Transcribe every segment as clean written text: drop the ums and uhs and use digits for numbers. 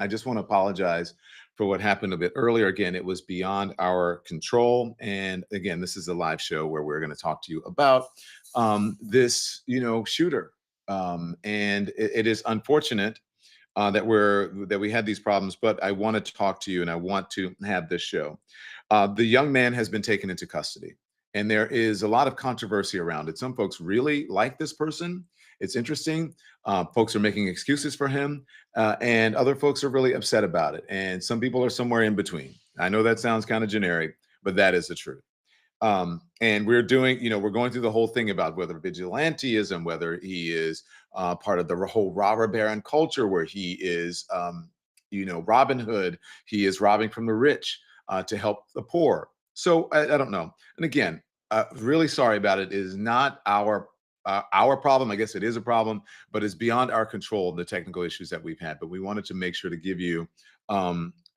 I just want to apologize for what happened a bit earlier. Again, it was beyond our control. And again, this is a live show where we're going to talk to you about this, shooter. And it is unfortunate that we had these problems, but I want to talk to you and I want to have this show. The young man has been taken into custody, and there is a lot of controversy around it. Some folks really like this person. It's interesting. Folks are making excuses for him, and other folks are really upset about it. And some people are somewhere in between. I know that sounds kind of generic, but that is the truth. And we're doing, we're going through the whole thing about whether vigilanteism, whether he is part of the whole robber baron culture, where he is, Robin Hood, he is robbing from the rich to help the poor. So I don't know. And again, really sorry about it. It is not our problem. I guess it is a problem, but it's beyond our control, the technical issues that we've had. But we wanted to make sure to give you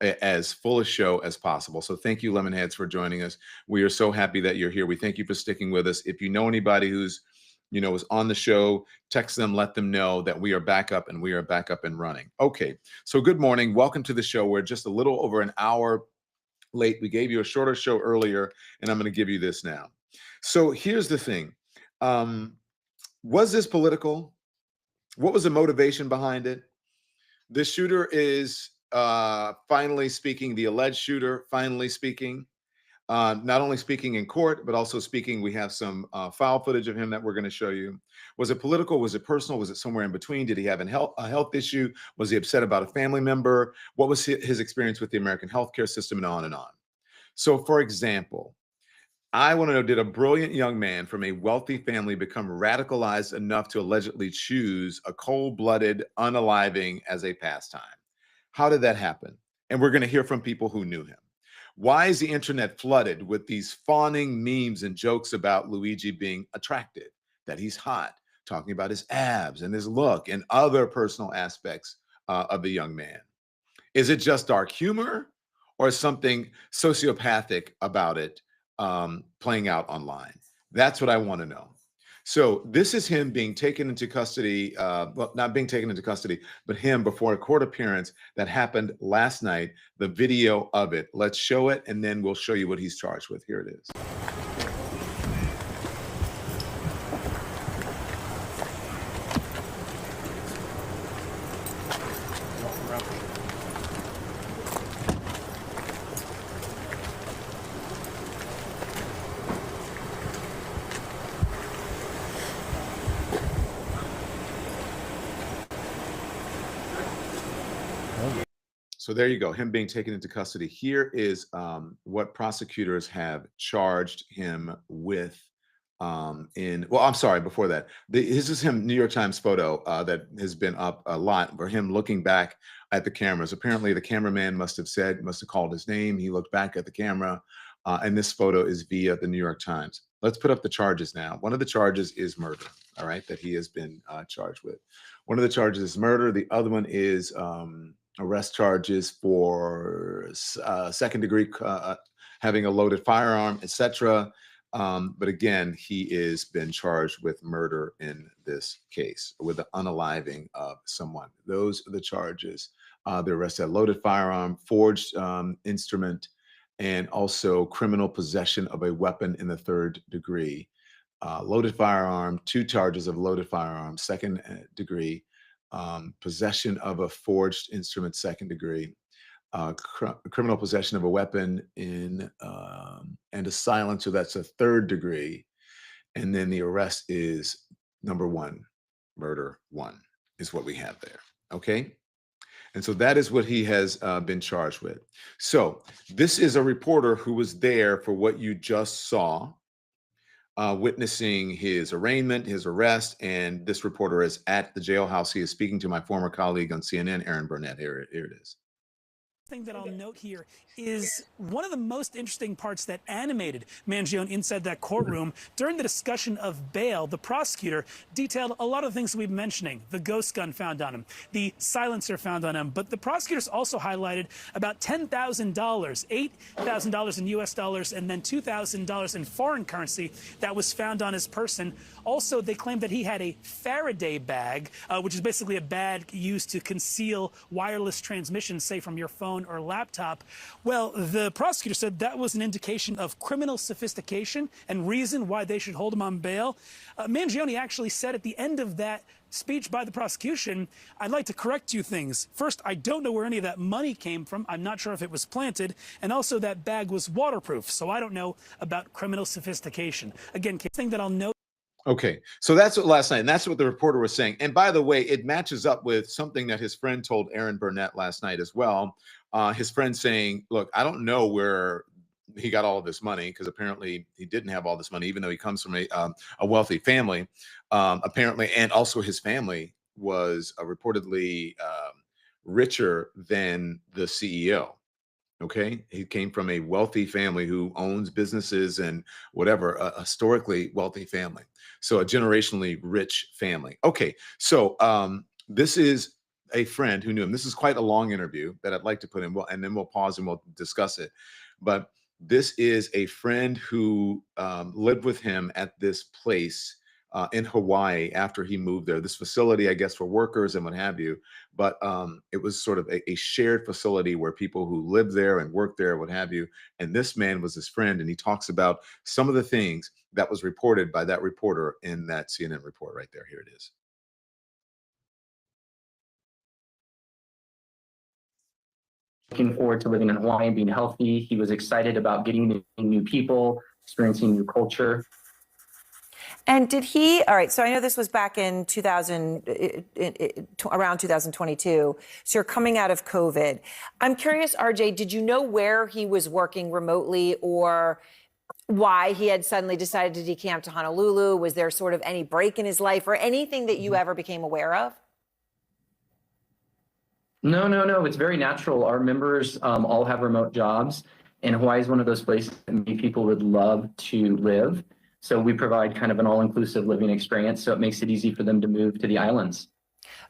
as full a show as possible. So thank you, Lemonheads, for joining us. We are so happy that you're here. We thank you for sticking with us. If you know anybody who's, is on the show, text them, let them know that we are back up and running. Okay, so good morning. Welcome to the show. We're just a little over an hour late. We gave you a shorter show earlier, and I'm going to give you this now. So here's the thing. Was this political? What was the motivation behind it? The shooter is finally speaking, the alleged shooter finally speaking, not only speaking in court, but also speaking. We have some file footage of him that we're going to show you. Was it political? Was it personal? Was it somewhere in between? Did he have a health issue? Was he upset about a family member? What was his experience with the American healthcare system, and on and on? So, for example, I want to know, did a brilliant young man from a wealthy family become radicalized enough to allegedly choose a cold-blooded unaliving as a pastime? How did that happen? And we're going to hear from people who knew him. Why is the internet flooded with these fawning memes and jokes about Luigi being attractive, that he's hot, talking about his abs and his look and other personal aspects of the young man? Is it just dark humor, or something sociopathic about it playing out online? That's what I want to know. So this is him being taken into custody, well, not being taken into custody, but him before a court appearance that happened last night, the video of it. Let's show it, and then we'll show you what he's charged with. Here it is. So there you go, him being taken into custody. Here is what prosecutors have charged him with well, I'm sorry, before that. This is him, New York Times photo that has been up a lot, for him looking back at the cameras. Apparently the cameraman must have called his name. He looked back at the camera, and this photo is via the New York Times. Let's put up the charges now. One of the charges is murder, all right, that he has been charged with. One of the charges is murder. The other one is arrest charges for second degree, having a loaded firearm, etc. But again, he is been charged with murder in this case, with the unaliving of someone. Those are the charges. The arrest had loaded firearm, forged instrument, and also criminal possession of a weapon in the third degree. Loaded firearm, 2 charges of loaded firearm, second degree. Possession of a forged instrument, second degree, criminal possession of a weapon and a silencer, that's a third degree. And then the arrest is number 1, murder 1 is what we have there. Okay. And so that is what he has been charged with. So this is a reporter who was there for what you just saw, witnessing his arraignment, his arrest, and this reporter is at the jailhouse. He is speaking to my former colleague on CNN, Aaron Burnett. Here it is. thing that I'll note here is one of the most interesting parts that animated Mangione inside that courtroom. During the discussion of bail, the prosecutor detailed a lot of things we've been mentioning. The ghost gun found on him, the silencer found on him, but the prosecutors also highlighted about $10,000, $8,000 in US dollars, and then $2,000 in foreign currency that was found on his person. Also, they claimed that he had a Faraday bag, which is basically a bag used to conceal wireless transmissions, say from your phone or laptop. Well, the prosecutor said that was an indication of criminal sophistication and reason why they should hold him on bail. Mangione actually said at the end of that speech by the prosecution, I'd like to correct two things. First, I don't know where any of that money came from. I'm not sure if it was planted. And also that bag was waterproof. So I don't know about criminal sophistication. Again, thing that I'll note. Okay, so that's what last night, and that's what the reporter was saying. And by the way, it matches up with something that his friend told Aaron Burnett last night as well. His friend saying, look, I don't know where he got all of this money, because apparently he didn't have all this money, even though he comes from a wealthy family, apparently. And also his family was reportedly richer than the CEO. Okay, he came from a wealthy family who owns businesses and whatever, a historically wealthy family. So a generationally rich family. Okay, so this is a friend who knew him. This is quite a long interview that I'd like to put in, and then we'll pause and we'll discuss it. But this is a friend who lived with him at this place in Hawaii after he moved there. This facility, I guess, for workers and what have you. But it was sort of a shared facility where people who lived there and worked there, what have you. And this man was his friend, and he talks about some of the things that was reported by that reporter in that CNN report right there. Here it is. Looking forward to living in Hawaii and being healthy. He was excited about getting to know new people, experiencing new culture. And did he, all right, so I know this was back in around 2022, so you're coming out of COVID. I'm curious, RJ, did you know where he was working remotely or why he had suddenly decided to decamp to Honolulu? Was there sort of any break in his life or anything that you ever became aware of? No. It's very natural. Our members all have remote jobs, and Hawaii is one of those places that many people would love to live. So we provide kind of an all-inclusive living experience, so it makes it easy for them to move to the islands.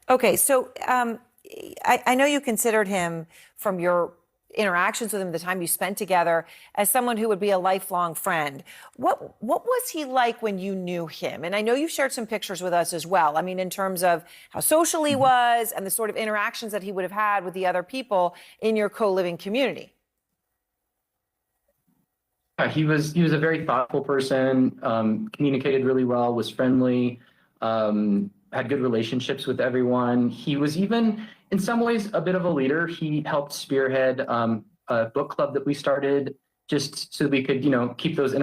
Okay, so I know you considered him, from your interactions with him, the time you spent together, as someone who would be a lifelong friend. What was he like when you knew him? And I know you shared some pictures with us as well. I mean, in terms of how social he was and the sort of interactions that he would have had with the other people in your co-living community. He was a very thoughtful person, communicated really well, was friendly, had good relationships with everyone. He was even, in some ways, a bit of a leader. He helped spearhead a book club that we started just so we could, keep those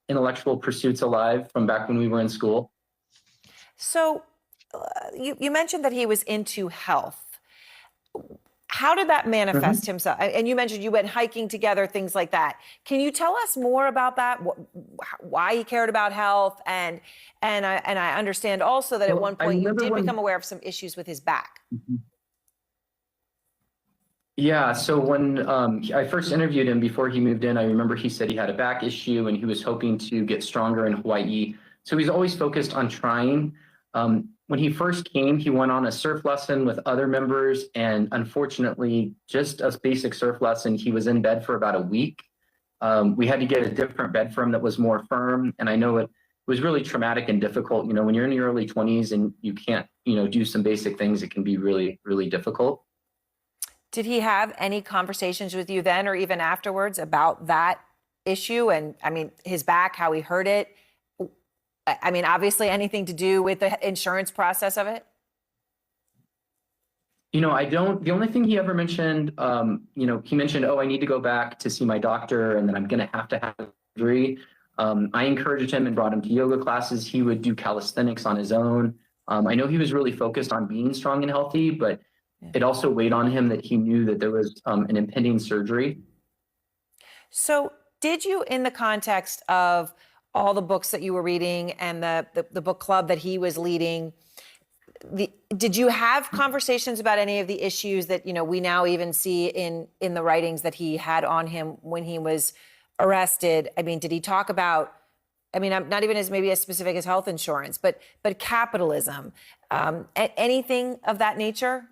intellectual pursuits alive from back when we were in school. So you mentioned that he was into health. How did that manifest himself? And you mentioned you went hiking together, things like that. Can you tell us more about that? Why he cared about health? And I understand also that at one point you did become aware of some issues with his back. Yeah, so when I first interviewed him before he moved in, I remember he said he had a back issue and he was hoping to get stronger in Hawaii. So he's always focused on trying. When he first came, he went on a surf lesson with other members, and unfortunately, just a basic surf lesson, he was in bed for about a week. We had to get a different bed for him that was more firm, and I know it was really traumatic and difficult. When you're in your early 20s and you can't, do some basic things, it can be really, really difficult. Did he have any conversations with you then or even afterwards about that issue? And I mean, his back, how he hurt it? I mean, obviously anything to do with the insurance process of it? I don't. The only thing he ever mentioned, he mentioned, I need to go back to see my doctor and then I'm going to have surgery. I encouraged him and brought him to yoga classes. He would do calisthenics on his own. I know he was really focused on being strong and healthy, but it also weighed on him that he knew that there was an impending surgery. So did you, in the context of all the books that you were reading and the book club that he was leading, did you have conversations about any of the issues that, we now even see in the writings that he had on him when he was arrested? I mean, did he talk about, I'm not even maybe as specific as health insurance, but capitalism, anything of that nature?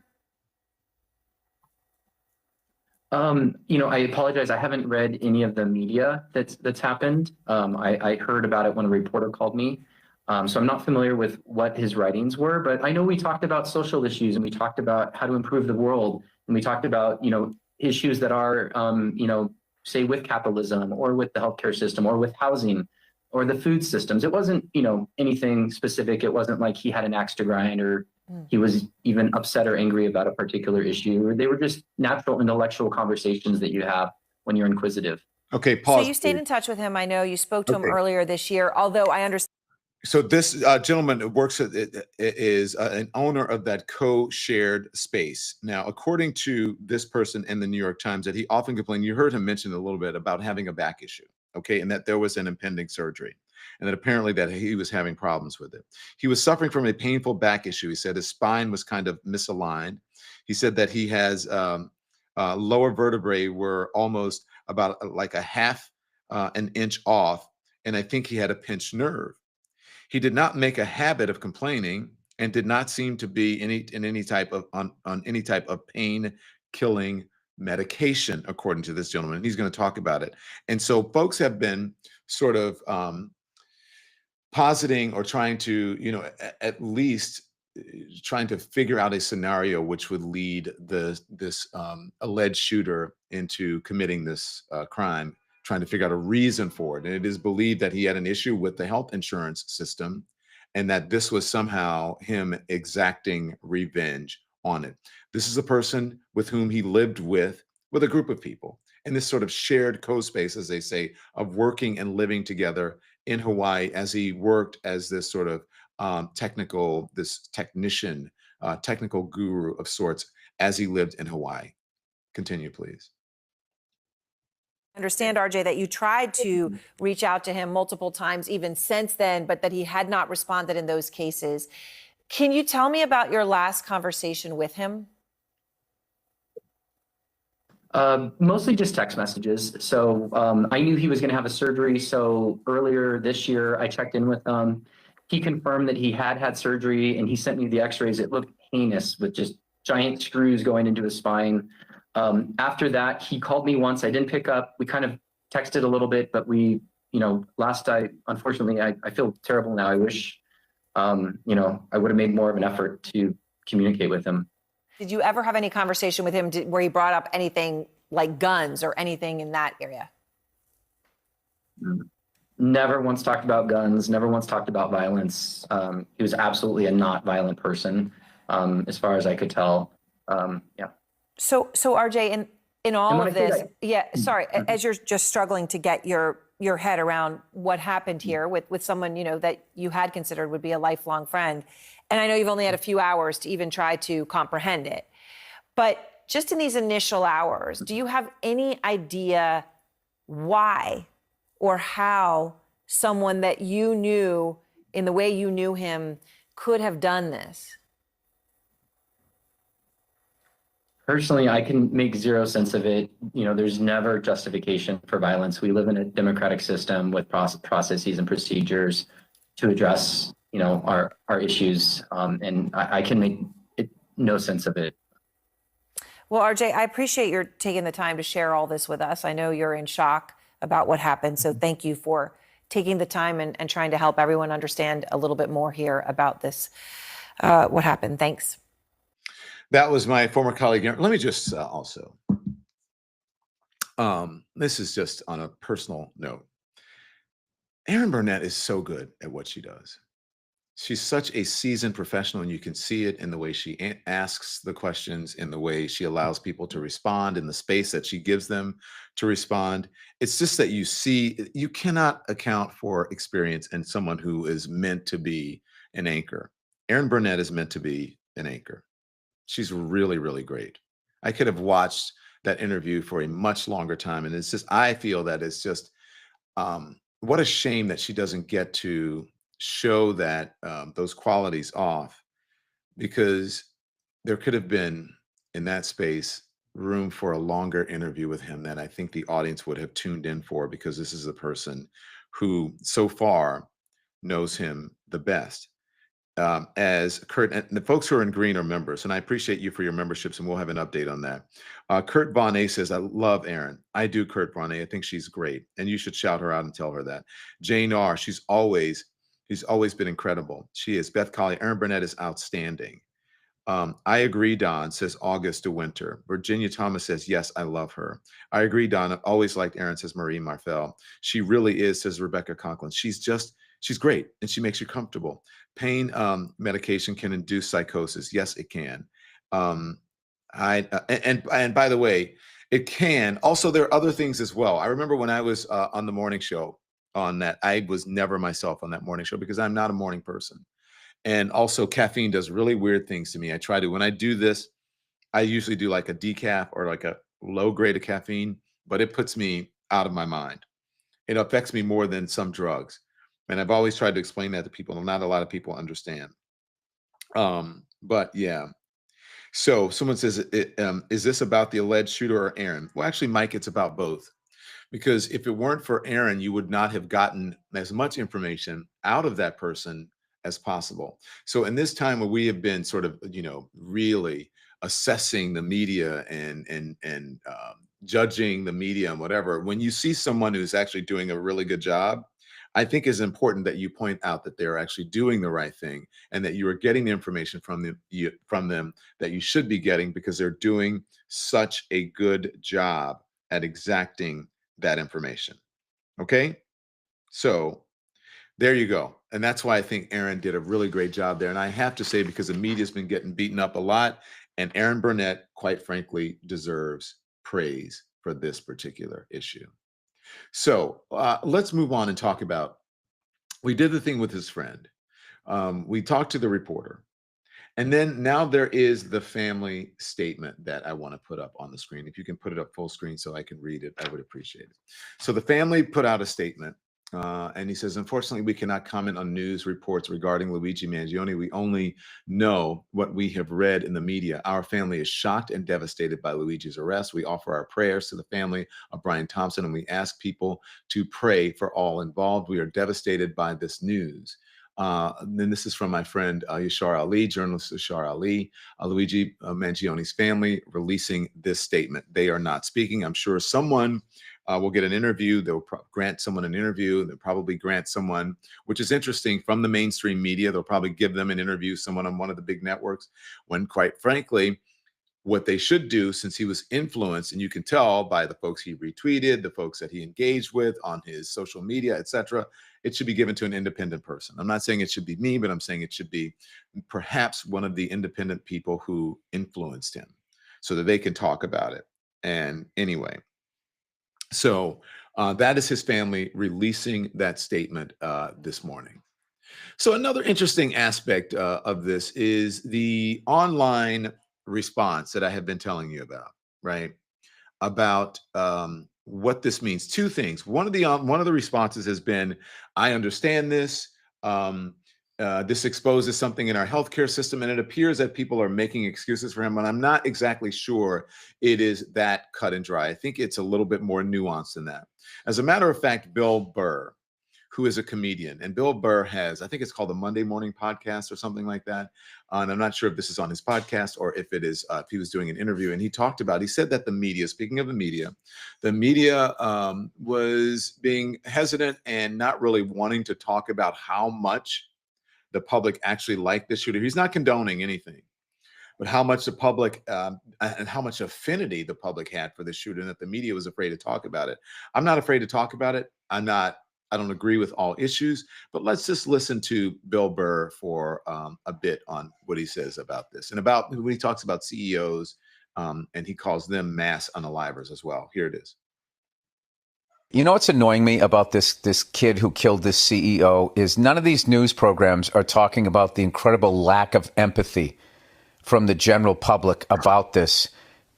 I apologize. I haven't read any of the media that's happened. I heard about it when a reporter called me. So I'm not familiar with what his writings were, but I know we talked about social issues and we talked about how to improve the world. And we talked about, issues that are, say with capitalism or with the healthcare system or with housing or the food systems. It wasn't, anything specific. It wasn't like he had an axe to grind or he was even upset or angry about a particular issue. They were just natural intellectual conversations that you have when you're inquisitive. Okay, pause. So you stayed in touch with him. I know you spoke to him earlier this year, although I understand. So this gentleman works is an owner of that co-shared space. Now, according to this person in the New York Times, that he often complained, you heard him mention a little bit about having a back issue, okay, and that there was an impending surgery, and that apparently that he was having problems with it. He was suffering from a painful back issue. He said his spine was kind of misaligned. He said that he has lower vertebrae were almost about like a half an inch off, and I think he had a pinched nerve. He did not make a habit of complaining and did not seem to be on any type of pain killing medication, according to this gentleman. He's going to talk about it. And so folks have been sort of positing or trying to, at least trying to figure out a scenario which would lead this alleged shooter into committing this crime, trying to figure out a reason for it. And it is believed that he had an issue with the health insurance system and that this was somehow him exacting revenge on it. This is a person with whom he lived with a group of people in this sort of shared co-space, as they say, of working and living together in Hawaii as he worked as this sort of technical guru of sorts as he lived in Hawaii. Continue, please. Understand, RJ, that you tried to reach out to him multiple times even since then, but that he had not responded in those cases. Can you tell me about your last conversation with him? Mostly just text messages. So I knew he was going to have a surgery. So earlier this year, I checked in with him. He confirmed that he had surgery and he sent me the x-rays. It looked heinous with just giant screws going into his spine. After that, he called me once. I didn't pick up. We kind of texted a little bit, but unfortunately, I feel terrible now. I wish, I would have made more of an effort to communicate with him. Did you ever have any conversation with him where he brought up anything like guns or anything in that area? Never once talked about guns, never once talked about violence. He was absolutely a not violent person, as far as I could tell. Yeah. So RJ, in all of this, as you're just struggling to get your head around what happened here with someone, that you had considered would be a lifelong friend. And I know you've only had a few hours to even try to comprehend it. But just in these initial hours, do you have any idea why or how someone that you knew in the way you knew him could have done this? Personally, I can make zero sense of it. There's never justification for violence. We live in a democratic system with processes and procedures to address, our issues. And I can make no sense of it. Well, RJ, I appreciate your taking the time to share all this with us. I know you're in shock about what happened. So thank you for taking the time and trying to help everyone understand a little bit more here about this, what happened. Thanks. That was my former colleague. Let me just this is just on a personal note. Erin Burnett is so good at what she does. She's such a seasoned professional, and you can see it in the way she asks the questions, in the way she allows people to respond, in the space that she gives them to respond. It's just that you cannot account for experience in someone who is meant to be an anchor. Erin Burnett is meant to be an anchor. She's really, really great. I could have watched that interview for a much longer time. And it's just, I feel that it's just, what a shame that she doesn't get to show that those qualities off because there could have been in that space room for a longer interview with him that I think the audience would have tuned in for, because this is a person who so far knows him the best. As Kurt, and the folks who are in green are members, and I appreciate you for your memberships, and we'll have an update on that. Kurt Bonnet says, I love Erin. I do, Kurt Bonnet. I think she's great, and you should shout her out and tell her that. Jane R., she's always been incredible. She is. Beth Colley, Erin Burnett is outstanding. I agree, Don, says August to Winter. Virginia Thomas says, yes, I love her. I agree, Don. I've always liked Erin, says Marie Marfel. She really is, says Rebecca Conklin. She's great, and she makes you comfortable. Pain medication can induce psychosis. Yes, it can. And by the way, it can. Also, there are other things as well. I remember when I was on the morning show on that, I was never myself on that morning show because I'm not a morning person. And also caffeine does really weird things to me. When I do this, I usually do like a decaf or like a low grade of caffeine, but it puts me out of my mind. It affects me more than some drugs. And I've always tried to explain that to people, and not a lot of people understand. But yeah. So someone says, is this about the alleged shooter or Erin? Well, actually, Mike, it's about both. Because if it weren't for Erin, you would not have gotten as much information out of that person as possible. So in this time where we have been sort of, really assessing the media and judging the media and whatever, when you see someone who's actually doing a really good job, I think it's important that you point out that they're actually doing the right thing and that you are getting the information from them that you should be getting, because they're doing such a good job at exacting that information. Okay? So there you go. And that's why I think Erin did a really great job there. And I have to say, because the media's been getting beaten up a lot, and Erin Burnett, quite frankly, deserves praise for this particular issue. So let's move on and talk about, we did the thing with his friend. We talked to the reporter. And then now there is the family statement that I want to put up on the screen. If you can put it up full screen so I can read it, I would appreciate it. So the family put out a statement, and he says, unfortunately, we cannot comment on news reports regarding Luigi Mangione. We only know what we have read in the media. Our family is shocked and devastated by Luigi's arrest. We offer our prayers to the family of Brian Thompson, and we ask people to pray for all involved. We are devastated by this news. Then this is from my friend Yashar Ali, journalist Yashar Ali. Luigi Mangione's family releasing this statement. They are not speaking. I'm sure someone will get an interview. They'll grant someone an interview. They'll probably grant someone, which is interesting, from the mainstream media. They'll probably give them an interview, someone on one of the big networks, when quite frankly, what they should do, since he was influenced, and you can tell by the folks he retweeted, the folks that he engaged with on his social media, etc., it should be given to an independent person. I'm not saying it should be me, but I'm saying it should be perhaps one of the independent people who influenced him, so that they can talk about it. And anyway, so that is his family releasing that statement this morning. So another interesting aspect of this is the online response that I have been telling you about, right? About what this means. Two things. One of the responses has been, I understand this. This exposes something in our healthcare system, and it appears that people are making excuses for him. And I'm not exactly sure it is that cut and dry. I think it's a little bit more nuanced than that. As a matter of fact, Bill Burr, who is a comedian, and Bill Burr has, I think it's called the Monday Morning Podcast or something like that. And I'm not sure if this is on his podcast or if it is, if he was doing an interview. And he said that the media, speaking of the media was being hesitant and not really wanting to talk about how much the public actually liked this shooter. He's not condoning anything, but how much the public and how much affinity the public had for this shooter, and that the media was afraid to talk about it. I'm not afraid to talk about it. I don't agree with all issues, but let's just listen to Bill Burr for a bit on what he says about this, and about when he talks about CEOs, and he calls them mass unalivers as well. Here it is. You know what's annoying me about this kid who killed this CEO is none of these news programs are talking about the incredible lack of empathy from the general public about this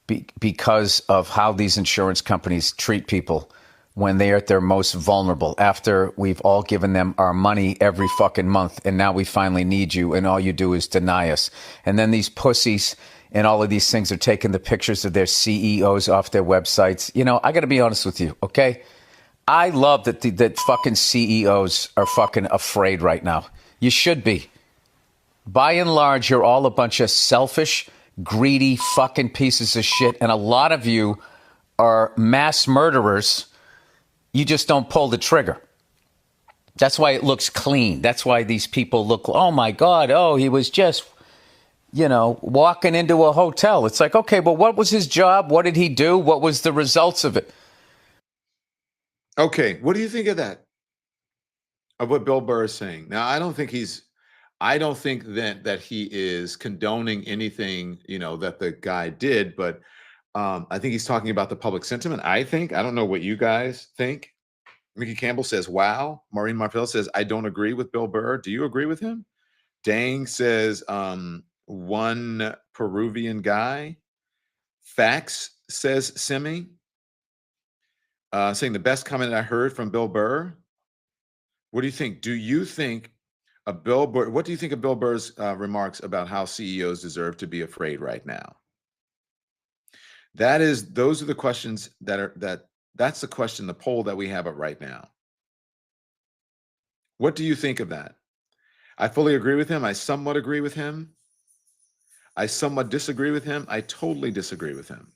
because of how these insurance companies treat people when they're at their most vulnerable, after we've all given them our money every fucking month, and now we finally need you, and all you do is deny us. And then these pussies and all of these things are taking the pictures of their CEOs off their websites. You know, I got to be honest with you, okay? I love that that fucking CEOs are fucking afraid right now. You should be. By and large, you're all a bunch of selfish, greedy fucking pieces of shit, and a lot of you are mass murderers. You just don't pull the trigger. That's why it looks clean. That's why these people look, oh my God, oh, he was just, you know, walking into a hotel. It's like, okay, but what was his job? What did he do? What was the results of it? Okay, what do you think of that? Of what Bill Burr is saying? Now, I don't think that he is condoning anything, you know, that the guy did, but I think he's talking about the public sentiment. I don't know what you guys think. Mickey Campbell says, wow. Maureen Marfell says, I don't agree with Bill Burr. Do you agree with him? Dang says, one Peruvian guy. Facts says Simi. Saying the best comment I heard from Bill Burr. What do you think? Do you think what do you think of Bill Burr's remarks about how CEOs deserve to be afraid right now? Those are the questions that's the question, the poll that we have up right now. What do you think of that? I fully agree with him. I somewhat agree with him. I somewhat disagree with him. I totally disagree with him.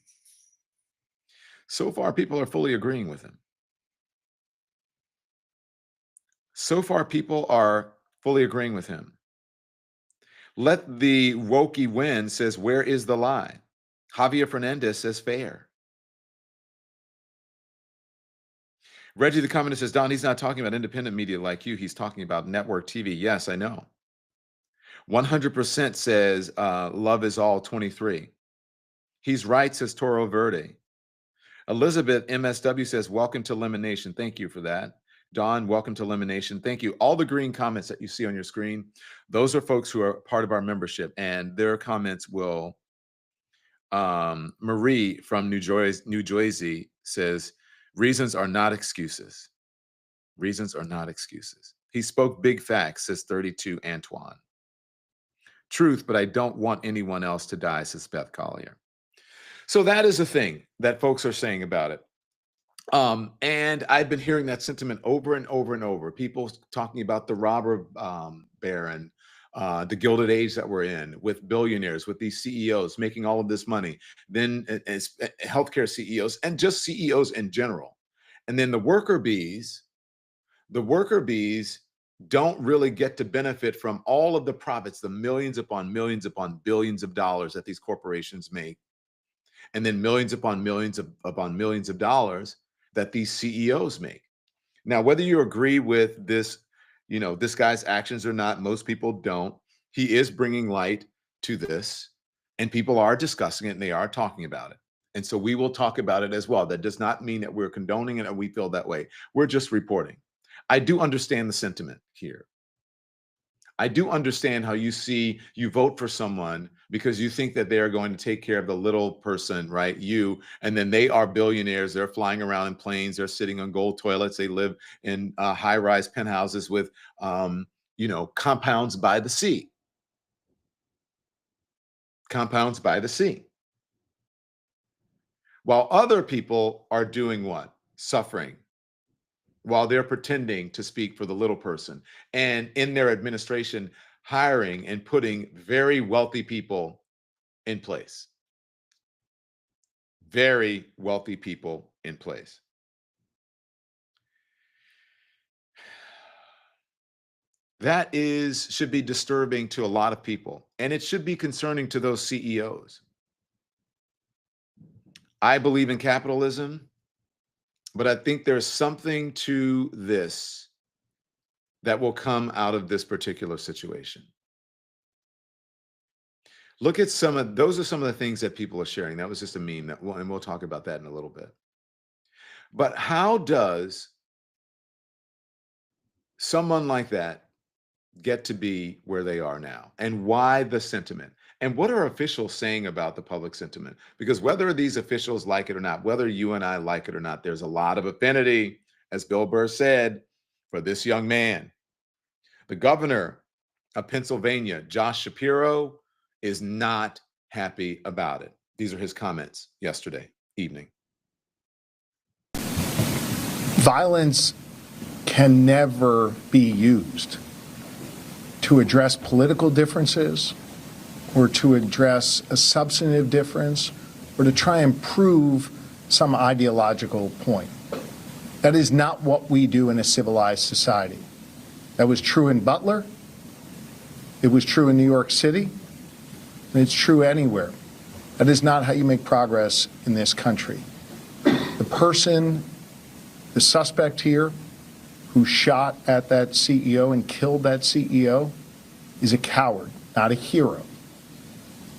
So far, people are fully agreeing with him. So far, people are fully agreeing with him. Let the wokey win says, where is the lie? Javier Fernandez says fair. Reggie the commenter says, Don, he's not talking about independent media like you. He's talking about network TV. Yes, I know. 100% says love is all 23. He's right, says Toro Verde. Elizabeth MSW says, welcome to LemonNation. Thank you for that. Don, welcome to LemonNation. Thank you. All the green comments that you see on your screen, those are folks who are part of our membership, and their comments will, Marie from New Jersey says, reasons are not excuses. Reasons are not excuses. He spoke big facts, says 32 Antoine. Truth, but I don't want anyone else to die, says Beth Collier. So that is the thing that folks are saying about it. And I've been hearing that sentiment over and over and over. People talking about the robber baron, the Gilded Age that we're in, with billionaires, with these CEOs making all of this money, then healthcare CEOs, and just CEOs in general. And then the worker bees don't really get to benefit from all of the profits, the millions upon billions of dollars that these corporations make, and then millions upon millions of dollars that these CEOs make. Now, whether you agree with this, you know, this guy's actions or not, most people don't. He is bringing light to this, and people are discussing it and they are talking about it. And so we will talk about it as well. That does not mean that we're condoning it or we feel that way. We're just reporting. I do understand the sentiment here. I do understand how you vote for someone because you think that they are going to take care of the little person, right? You, and then they are billionaires. They're flying around in planes. They're sitting on gold toilets. They live in high-rise penthouses with, compounds by the sea. Compounds by the sea. While other people are doing what? Suffering. While they're pretending to speak for the little person, and in their administration, hiring and putting very wealthy people in place. Very wealthy people in place. That should be disturbing to a lot of people, and it should be concerning to those CEOs. I believe in capitalism, but I think there's something to this that will come out of this particular situation. Look at those are some of the things that people are sharing. That was just a meme, and we'll talk about that in a little bit. But how does someone like that get to be where they are now? And why the sentiment? And what are officials saying about the public sentiment? Because whether these officials like it or not, whether you and I like it or not, there's a lot of affinity, as Bill Burr said, for this young man. The governor of Pennsylvania, Josh Shapiro, is not happy about it. These are his comments yesterday evening. Violence can never be used to address political differences or to address a substantive difference or to try and prove some ideological point. That is not what we do in a civilized society. That was true in Butler. It was true in New York City. And it's true anywhere. That is not how you make progress in this country. The person, the suspect here, who shot at that CEO and killed that CEO is a coward, not a hero.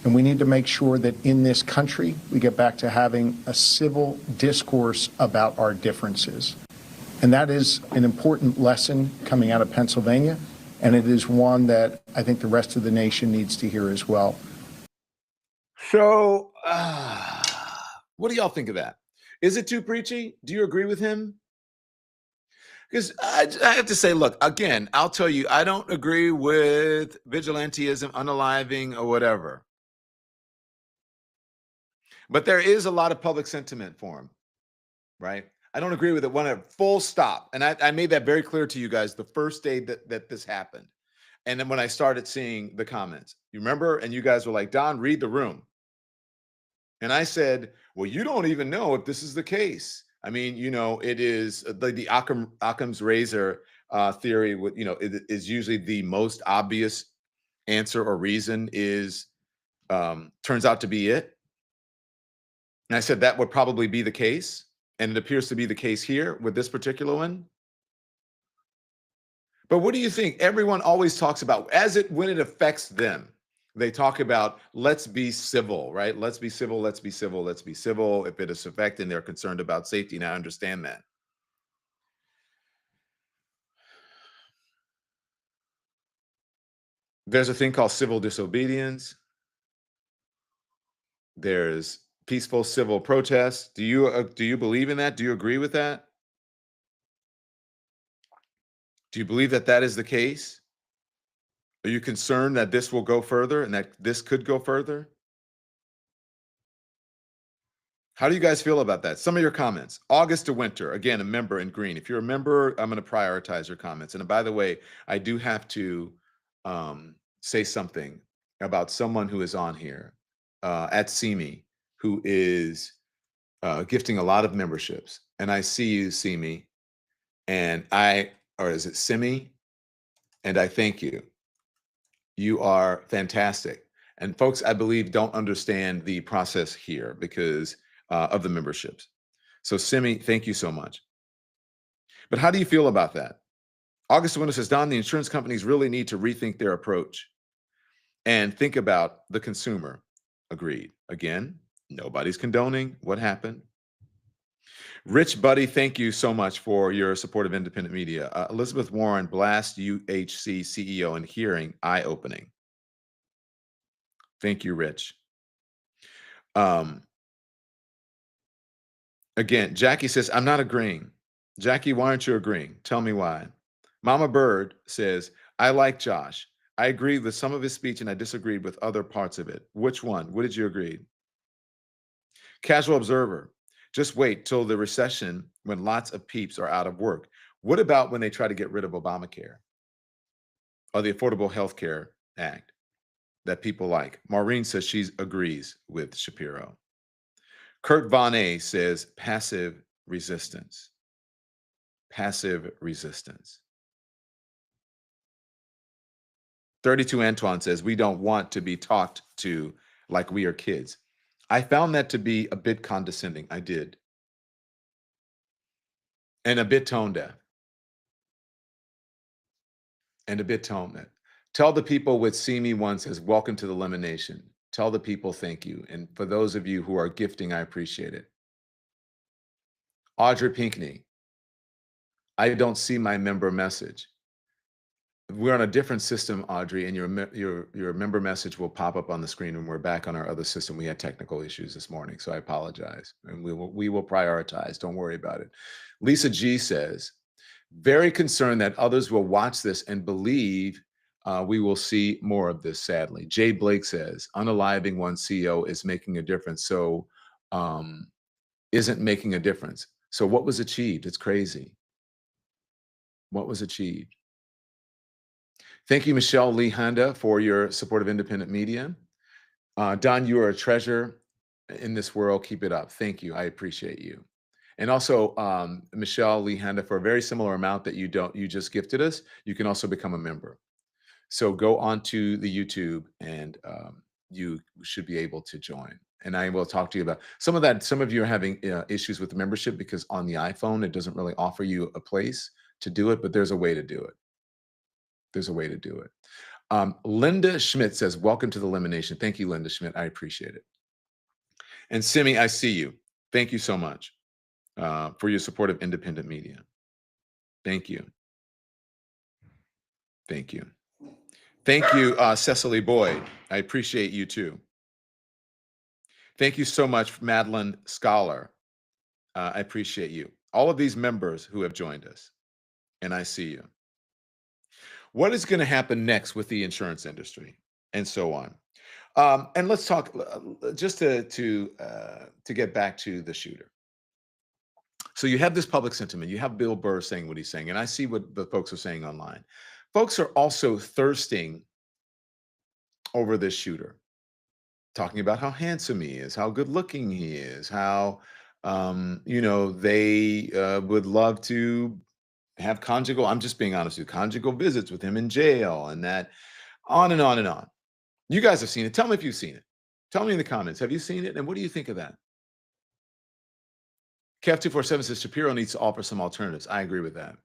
And we need to make sure that in this country, we get back to having a civil discourse about our differences. And that is an important lesson coming out of Pennsylvania. And it is one that I think the rest of the nation needs to hear as well. So, what do y'all think of that? Is it too preachy? Do you agree with him? Because I have to say, look, again, I'll tell you, I don't agree with vigilantism, unaliving, or whatever. But there is a lot of public sentiment for him, right? I don't agree with it. One full stop. And I made that very clear to you guys the first day that this happened. And then when I started seeing the comments, you remember? And you guys were like, Don, read the room. And I said, well, you don't even know if this is the case. I mean, you know, it is the Occam's razor theory. You know, it is usually the most obvious answer or reason is turns out to be it. And I said that would probably be the case. And it appears to be the case here with this particular one. But what do you think? Everyone always talks about when it affects them. They talk about let's be civil, right? Let's be civil, let's be civil, let's be civil. If it is affecting, they're concerned about safety. And I understand that. There's a thing called civil disobedience. There's peaceful civil protest. Do you believe in that? Do you agree with that? Do you believe that that is the case? Are you concerned that this will go further and that this could go further? How do you guys feel about that? Some of your comments. August to Winter, again, a member in green. If you're a member, I'm going to prioritize your comments. And by the way, I do have to say something about someone who is on here at CME, who is gifting a lot of memberships. And I see you, CME, or is it Simi? And I thank you. You are fantastic. And folks, I believe, don't understand the process here because of the memberships. So Simi, thank you so much. But how do you feel about that? August Winter says, Don, the insurance companies really need to rethink their approach and think about the consumer. Agreed. Again, nobody's condoning what happened. Rich Buddy, thank you so much for your support of independent media. Elizabeth Warren, blast UHC CEO and hearing eye-opening. Thank you, Rich. Again, Jackie says, I'm not agreeing. Jackie, why aren't you agreeing? Tell me why. Mama Bird says, I like Josh. I agree with some of his speech and I disagreed with other parts of it. Which one? What did you agree? Casual Observer, just wait till the recession when lots of peeps are out of work. What about when they try to get rid of Obamacare or the Affordable Health Care Act that people like? Maureen says she agrees with Shapiro. Kurt Von A says passive resistance. Passive resistance. 32 Antoine says we don't want to be talked to like we are kids. I found that to be a bit condescending. I did. And a bit tone deaf. And a bit tone deaf. Tell the people with See Me Once as welcome to the LemonNation. Tell the people thank you. And for those of you who are gifting, I appreciate it. Audrey Pinkney, I don't see my member message. we're on a different system, Audrey, and your member message will pop up on the screen when we're back on our other system. We had technical issues this morning, so I apologize, and we will prioritize. Don't worry about it. Lisa G says, very concerned that others will watch this and believe we will see more of this, sadly. Jay Blake says, unaliving one CEO is making a difference, so isn't making a difference. So what was achieved? It's crazy. What was achieved? Thank you, Michelle Lee Honda, for your support of independent media. Don, you are a treasure in this world. Keep it up. Thank you. I appreciate you. And also, Michelle Lee Honda, for a very similar amount that you just gifted us, you can also become a member. So go onto the YouTube and you should be able to join. And I will talk to you about some of that. Some of you are having issues with membership because on the iPhone, it doesn't really offer you a place to do it, but there's a way to do it. There's a way to do it. Linda Schmidt says, welcome to the LemonNation. Thank you, Linda Schmidt. I appreciate it. And Simi, I see you. Thank you so much for your support of independent media. Thank you. Thank you. Thank you, Cecily Boyd. I appreciate you too. Thank you so much, Madeline Scholar. I appreciate you. All of these members who have joined us, and I see you. What is going to happen next with the insurance industry, and so on? And let's talk just to get back to the shooter. So you have this public sentiment. You have Bill Burr saying what he's saying, and I see what the folks are saying online. Folks are also thirsting over this shooter, talking about how handsome he is, how good looking he is, how they would love to have conjugal, I'm just being honest with you, conjugal visits with him in jail, and that on and on and on. You guys have seen it. Tell me if you've seen it. Tell me in the comments. Have you seen it? And what do you think of that? Kev247 says Shapiro needs to offer some alternatives. I agree with that.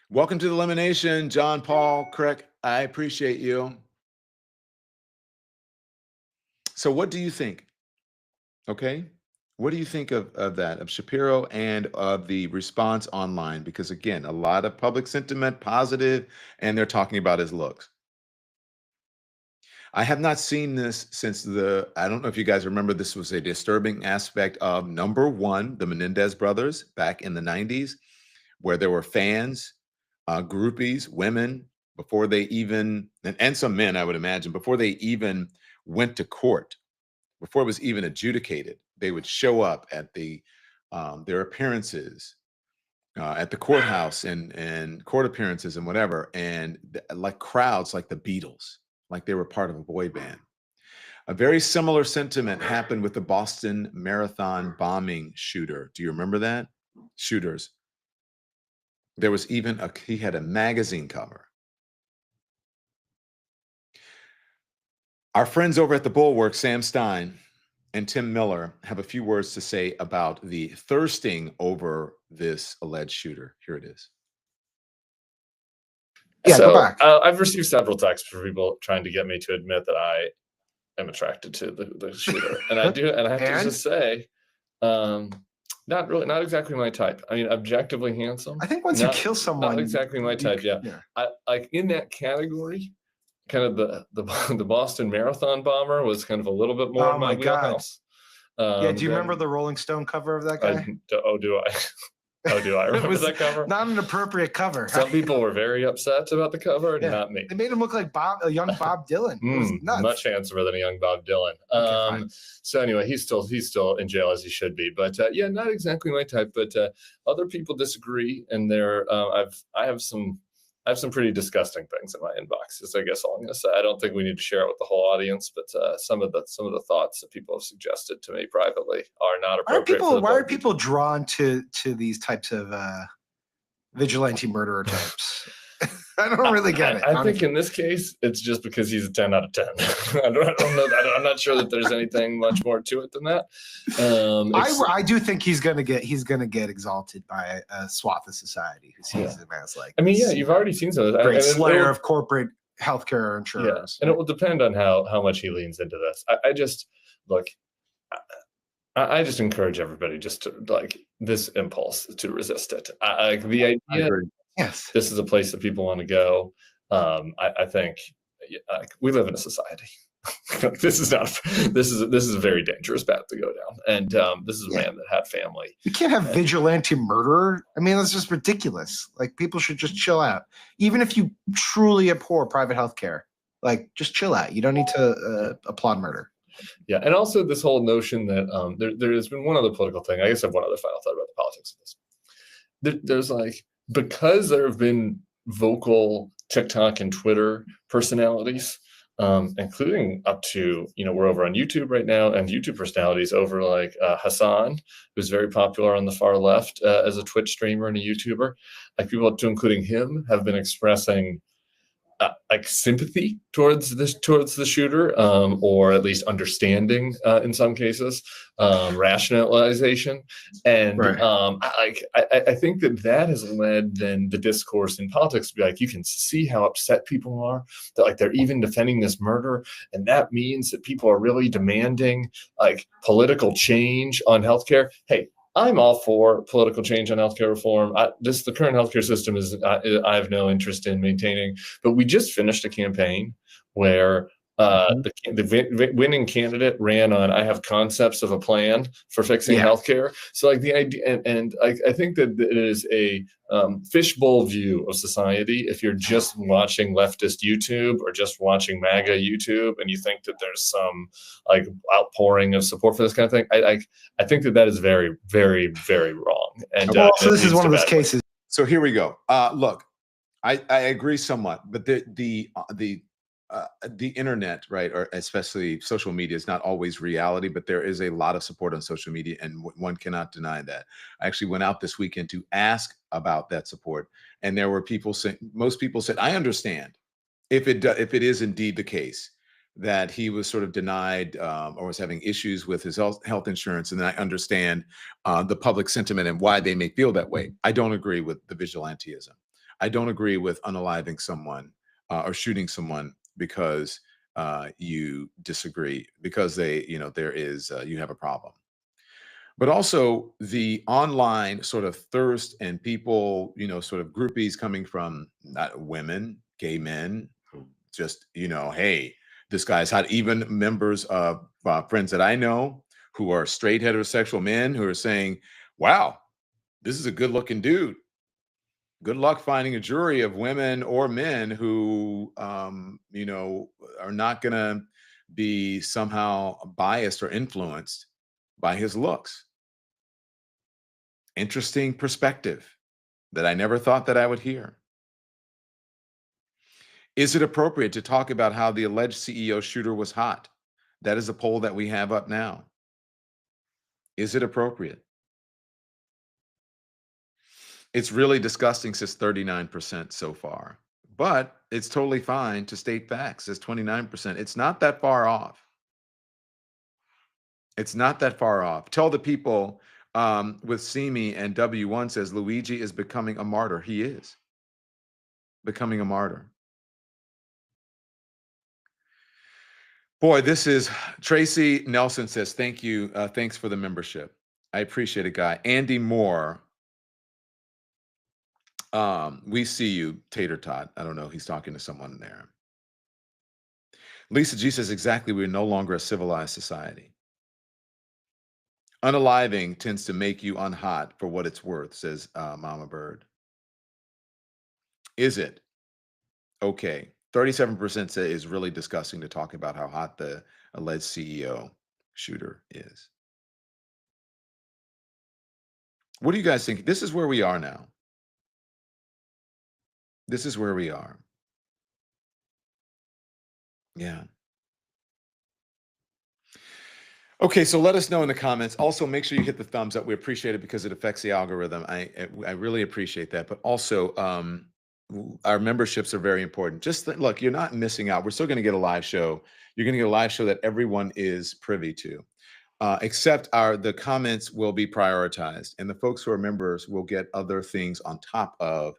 Welcome to the LemonNation, John Paul Crick. I appreciate you. So what do you think? Okay. What do you think of that, of Shapiro and of the response online? Because again, a lot of public sentiment, positive, and they're talking about his looks. I have not seen this since I don't know if you guys remember, this was a disturbing aspect of number one, the Menendez brothers back in the 90s, where there were fans, groupies, women, before they even, and some men, I would imagine, before they even went to court, before it was even adjudicated, they would show up at their appearances at the courthouse and court appearances and whatever, and like crowds, like the Beatles, like they were part of a boy band. A very similar sentiment happened with the Boston Marathon bombing shooter. Do you remember that? Shooters. There was even he had a magazine cover. Our friends over at the Bulwark, Sam Stein and Tim Miller, have a few words to say about the thirsting over this alleged shooter. Here it is. Yeah, so, go back. I've received several texts from people trying to get me to admit that I am attracted to the shooter, and I do, and I have to just say, not exactly my type. I mean, objectively handsome. I think once you kill someone, not exactly my type. Yeah. I like in that category. Kind of the Boston Marathon bomber was kind of a little bit more in my wheelhouse. Yeah, do you remember the Rolling Stone cover of that guy? Do I? Oh, do I remember that cover? Not an appropriate cover. Some people were very upset about the cover, not me. They made him look like a young Bob Dylan. It was nuts. Much handsomer than a young Bob Dylan. Okay, so anyway, he's still in jail as he should be. But yeah, not exactly my type. But other people disagree, and I have some pretty disgusting things in my inbox, is I guess all I'm going to say. I don't think we need to share it with the whole audience, but some of the thoughts that people have suggested to me privately are not appropriate. Why are people drawn to these types of vigilante murderer types? I don't really get it. I think in this case, it's just because he's a 10 out of 10. I don't know. I'm not sure that there's anything much more to it than that. I do think he's gonna get exalted by a swath of society who sees him as like. I mean, yeah, you've already seen some of that. Great slayer of corporate healthcare insurers. Yeah. And it will depend on how much he leans into this. I just look. I just encourage everybody just to like this impulse to resist it. Like the I idea, agree. Yes. this is a place that people want to go. I think like, we live in a society. This is not. This is a very dangerous path to go down. And this is a man that had family. You can't have vigilante murder. I mean, that's just ridiculous. Like, people should just chill out. Even if you truly abhor private health care, like, just chill out. You don't need to applaud murder. Yeah, and also this whole notion that there has been one other political thing. I guess I have one other final thought about the politics of this. There's like, because there have been vocal TikTok and Twitter personalities, including up to, we're over on YouTube right now, and YouTube personalities over like Hassan, who's very popular on the far left as a Twitch streamer and a YouTuber. Like, people up to including him have been expressing like sympathy towards the shooter, or at least understanding in some cases, rationalization, and Right. I think that has led then the discourse in politics to be like, you can see how upset people are, that like they're even defending this murder, and that means that people are really demanding like political change on healthcare. Hey, I'm all for political change on healthcare reform. The current healthcare system is I have no interest in maintaining. But we just finished a campaign where the winning candidate ran on, I have concepts of a plan for fixing healthcare. So like the idea, and I think that it is a fishbowl view of society. If you're just watching leftist YouTube or just watching MAGA YouTube, and you think that there's some like outpouring of support for this kind of thing, I think that is very, very, very wrong. And so this is one of those cases. So here we go. Look, I agree somewhat, but the internet, right, or especially social media, is not always reality, but there is a lot of support on social media, and one cannot deny that. I actually went out this weekend to ask about that support, and there were people saying, most people said, I understand if it is indeed the case that he was sort of denied or was having issues with his health insurance, and then I understand the public sentiment and why they may feel that way. I don't agree with the vigilantism. I don't agree with unaliving someone or shooting someone because you disagree, because there is you have a problem. But also the online sort of thirst and people, sort of groupies coming from not women, gay men, who just, hey, this guy's hot. Even members of friends that I know who are straight heterosexual men who are saying, wow, this is a good looking dude. Good luck finding a jury of women or men who, are not going to be somehow biased or influenced by his looks. Interesting perspective that I never thought that I would hear. Is it appropriate to talk about how the alleged CEO shooter was hot? That is a poll that we have up now. Is it appropriate? It's really disgusting, says 39% so far, but it's totally fine to state facts, says 29%. It's not that far off. It's not that far off. Tell the people with Simi and W1 says Luigi is becoming a martyr. He is becoming a martyr. Boy, this is Tracy Nelson says, thank you. Thanks for the membership. I appreciate it, guy. Andy Moore. We see you, Tater Tot. I don't know. He's talking to someone there. Lisa G says, exactly. We're no longer a civilized society. Unaliving tends to make you unhot for what it's worth, says Mama Bird. Is it? Okay. 37% say it's really disgusting to talk about how hot the alleged CEO shooter is. What do you guys think? This is where we are now. This is where we are. Yeah. Okay, so let us know in the comments. Also, make sure you hit the thumbs up. We appreciate it because it affects the algorithm. I really appreciate that. But also, our memberships are very important. Just look, you're not missing out. We're still going to get a live show. You're going to get a live show that everyone is privy to, except the comments will be prioritized, and the folks who are members will get other things on top of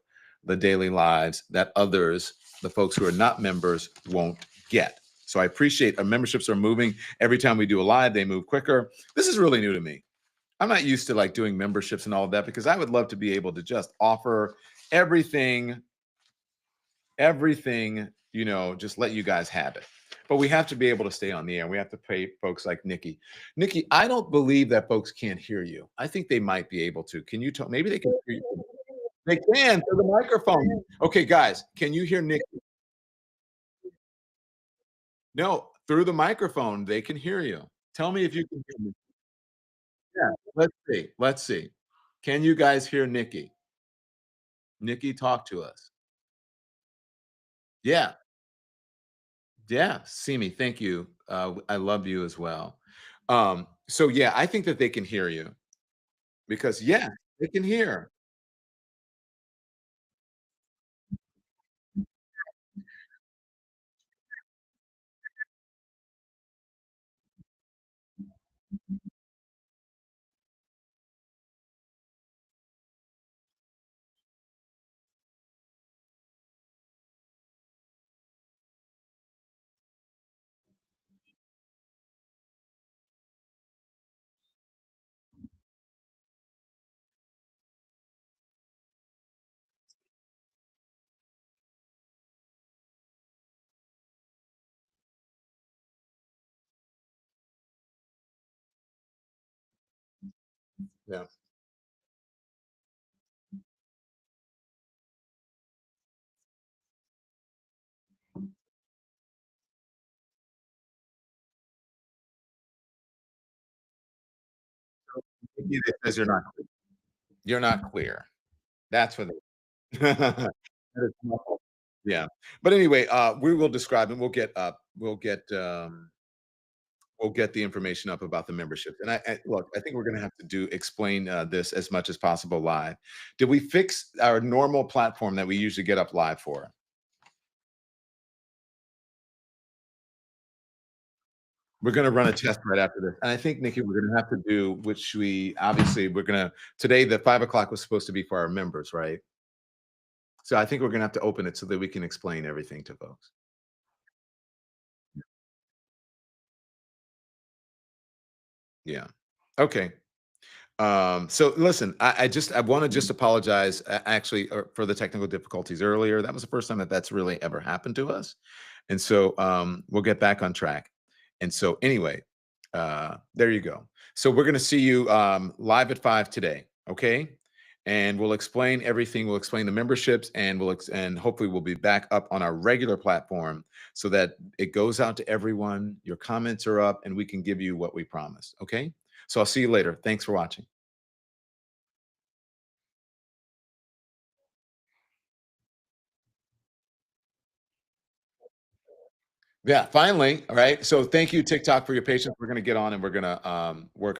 the daily lives that others, the folks who are not members, won't get. So I appreciate our memberships are moving. Every time we do a live, they move quicker. This is really new to me. I'm not used to like doing memberships and all of that because I would love to be able to just offer everything, just let you guys have it. But we have to be able to stay on the air. We have to pay folks like Nikki. Nikki, I don't believe that folks can't hear you. I think they might be able to. Can you tell? Maybe they can hear you. They can through the microphone. Okay, guys, can you hear Nikki? No, through the microphone, they can hear you. Tell me if you can hear me. Yeah, let's see. Let's see. Can you guys hear Nikki? Nikki, talk to us. Yeah, yeah. See me. Thank you. I love you as well. So yeah, I think that they can hear you because yeah, they can hear. Yeah. Nikki that says you're not clear. That's what they that is awful. Yeah. But anyway, we will describe and we'll get the information up about the membership. And I look, I think we're going to have to explain this as much as possible live. Did we fix our normal platform that we usually get up live for? We're going to run a test right after this. And I think, Nikki, we're going to have to do, which we obviously we're going to today, the 5 o'clock was supposed to be for our members, right? So I think we're going to have to open it so that we can explain everything to folks. Yeah. Okay. So listen, I want to just apologize actually for the technical difficulties earlier. That was the first time that that's really ever happened to us. And so we'll get back on track. And so anyway, there you go. So we're going to see you live at 5 today. Okay. And we'll explain everything. We'll explain the memberships and and hopefully we'll be back up on our regular platform so that it goes out to everyone. Your comments are up and we can give you what we promised. Okay. So I'll see you later. Thanks for watching. Yeah, finally. All right. So thank you, TikTok, for your patience. We're going to get on and we're going to work